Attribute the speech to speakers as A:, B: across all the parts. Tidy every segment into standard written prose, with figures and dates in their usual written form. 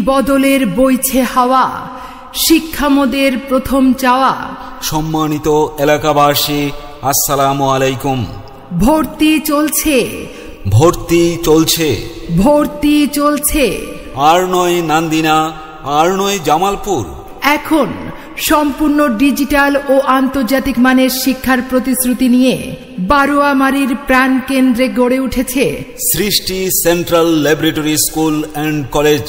A: বদলের বইছে হাওয়া, শিক্ষামোদের প্রথম চাওয়া।
B: সম্মানিত এলাকাবাসী, আসসালামু আলাইকুম।
A: ভর্তি চলছে,
B: ভর্তি চলছে,
A: ভর্তি চলছে।
B: আর নয় নান্দিনা, আর নয় জামালপুর।
A: এখন সম্পূর্ণ ডিজিটাল ও আন্তর্জাতিক মানের শিক্ষার প্রতিশ্রুতি নিয়ে বারোয়ামারীর প্রাণকেন্দ্রে গড়ে উঠেছে
B: সৃষ্টি central laboratory school and college.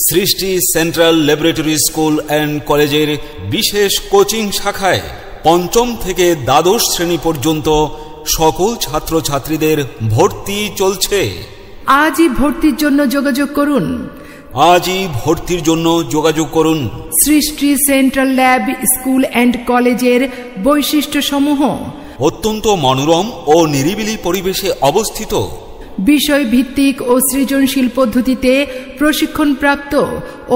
B: সৃষ্টি সেন্ট্রাল ল্যাবরেটরি স্কুল অ্যান্ড কলেজের বিশেষ কোচিং শাখায় পঞ্চম থেকে দ্বাদশ শ্রেণী পর্যন্ত সকল ছাত্রছাত্রীদের ভর্তি চলছে।
A: আজই ভর্তির জন্য যোগাযোগ করুন।
B: আজই ভর্তির জন্য যোগাযোগ করুন।
A: সৃষ্টি সেন্ট্রাল ল্যাব স্কুল অ্যান্ড কলেজের বৈশিষ্ট্যসমূহ:
B: অত্যন্ত মনোরম ও নিরিবিলি পরিবেশে অবস্থিত,
A: বিষয়ভিত্তিক ও সৃজনশীল পদ্ধতিতে প্রশিক্ষণপ্রাপ্ত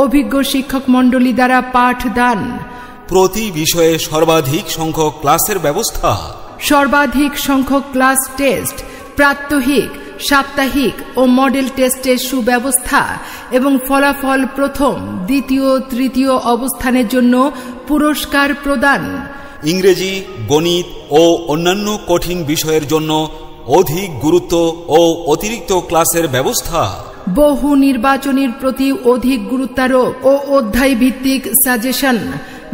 A: অভিজ্ঞ শিক্ষক মণ্ডলী দ্বারা পাঠদান,
B: প্রতি বিষয়ে সর্বাধিক সংখ্যক ক্লাসের ব্যবস্থা,
A: সর্বাধিক সংখ্যক ক্লাস টেস্ট, প্রাত্যহিক, সাপ্তাহিক ও মডেল টেস্টের সুব্যবস্থা এবং ফলাফল প্রথম, দ্বিতীয়, তৃতীয় অবস্থানের জন্য পুরস্কার প্রদান,
B: ইংরেজি, গণিত ও অন্যান্য কঠিন বিষয়ের জন্য অধিক গুরুত্ব ও অতিরিক্ত ক্লাসের ব্যবস্থা,
A: বহু নির্বাচনীর প্রতি অধিক গুরুত্বারোপ ও অধ্যায় ভিত্তিক সাজেশন,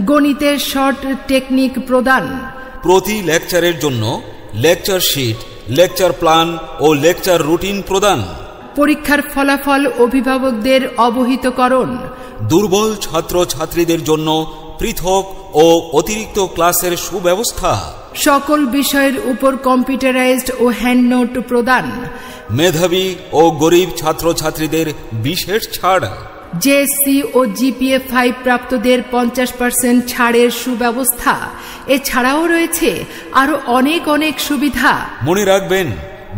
A: গণিতের শর্ট টেকনিক প্রদান,
B: প্রতি লেকচারের জন্য লেকচার শিট, লেকচার প্ল্যান ও লেকচার রুটিন প্রদান,
A: পরীক্ষার ফলাফল অভিভাবকদের অবহিতকরণ,
B: দুর্বল ছাত্রছাত্রীদের জন্য পৃথক ও অতিরিক্ত ক্লাসের সুব্যবস্থা,
A: সকল বিষয়ের উপর কম্পিউটারাইজড ও হ্যান্ডনোট প্রদান,
B: মেধাবী ও গরিব ছাত্রছাত্রীদের বিশেষ ছাড়,
A: জেএসসি ও জিপিএ 5 প্রাপ্তদের 50% ছাড়ের সুব্যবস্থা। এছাড়াও রয়েছে আরো অনেক অনেক সুবিধা।
B: মনে রাখবেন,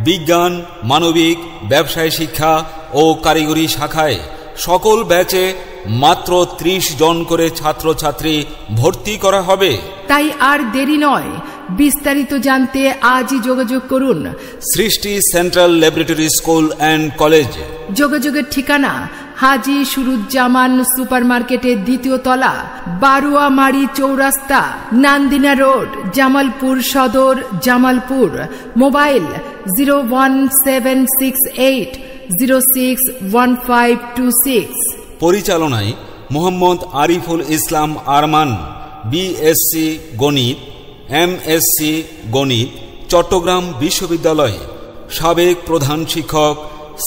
B: বিজ্ঞান, মানবিক, ব্যবসায় শিক্ষা ও কারিগরি শাখায় সকল ব্যাচে মাত্র 30 জন করে ছাত্রছাত্রী ভর্তি করা হবে।
A: তাই আর দেরি নয়, বিস্তারিত জানতে আজই যোগাযোগ করুন
B: সৃষ্টি central laboratory school and college.
A: যোগাযোগের ঠিকানা: হাজী সুরুজ্জামান সুপার মার্কেটের 2য় তলা, বারোয়ামারী চৌরাস্তা, নান্দিনা রোড, জামালপুর সদর, জামালপুর। মোবাইল 01768061526।
B: পরিচালনায় মোহাম্মদ আরিফুল ইসলাম আরমান, বিএসসি গণিত, এমএসসি গণিত, চট্টগ্রাম বিশ্ববিদ্যালয়। সাবেক প্রধান শিক্ষক,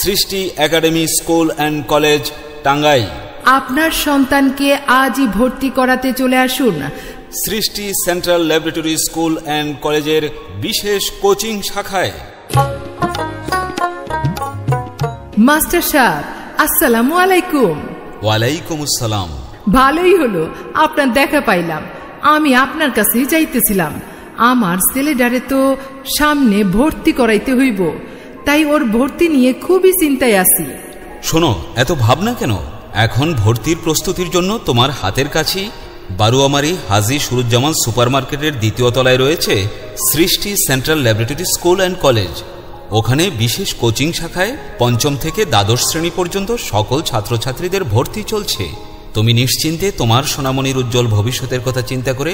B: সৃষ্টি academy school and college, Tangail.
A: আপনার সন্তানকে আজই ভর্তি করাতে চলে আসুন
B: সৃষ্টি সেন্ট্রাল ল্যাবরেটরি স্কুল অ্যান্ড কলেজের বিশেষ কোচিং শাখায়।
A: মাস্টার সাহেব, আসসালামু আলাইকুম।
B: ওয়ালাইকুম আসসালাম।
A: ভালোই হলো আপনার দেখা পাইলাম। আমি আপনার কাছেই যাইতেছিলাম। আমার ছেলেটারে তো সামনে ভর্তি করাইতে হইব, তাই ওর ভর্তি নিয়ে খুবই চিন্তায় আছি।
B: শোনো, এত ভাবনা কেন? এখন ভর্তির প্রস্তুতির জন্য তোমার হাতের কাছেই বারোয়ামারী হাজী সুরুজ্জামান সুপার মার্কেটের 2য় তলায় রয়েছে সৃষ্টি central laboratory school and college. ওখানে বিশেষ কোচিং শাখায় পঞ্চম থেকে দ্বাদশ শ্রেণী পর্যন্ত সকল ছাত্রছাত্রীদের ভর্তি চলছে। তুমি নিশ্চিন্তে তোমার সোনামণির উজ্জ্বল ভবিষ্যতের কথা চিন্তা করে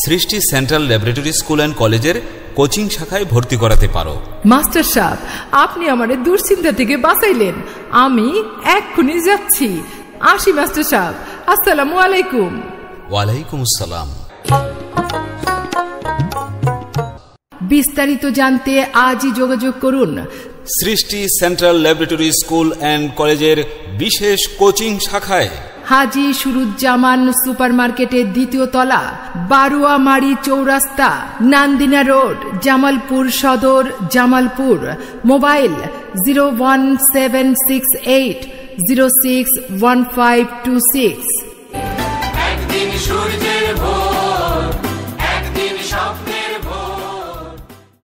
B: সৃষ্টি সেন্ট্রাল ল্যাবরেটরি স্কুল অ্যান্ড কলেজের কোচিং শাখায় ভর্তি করাতে পারো।
A: মাস্টার সাহেব, আপনি আমার দুশ্চিন্তা থেকে বাঁচাইলেন। আমি এক্ষুনি যাচ্ছি। আসি মাস্টার সাহেব, আসসালামু আলাইকুম।
B: ওয়ালাইকুম আসসালাম।
A: বিস্তারিত জানতে আজই যোগাযোগ করুন
B: সৃষ্টি সেন্ট্রাল ল্যাবরেটরি স্কুল অ্যান্ড কলেজের বিশেষ কোচিং শাখায়,
A: হাজী সুরুজ্জামান সুপার মার্কেটের 2য় তলা, বারোয়ামারী চৌরাস্তা, নান্দিনা রোড, জামালপুর সদর, জামালপুর। মোবাইল 01768061526।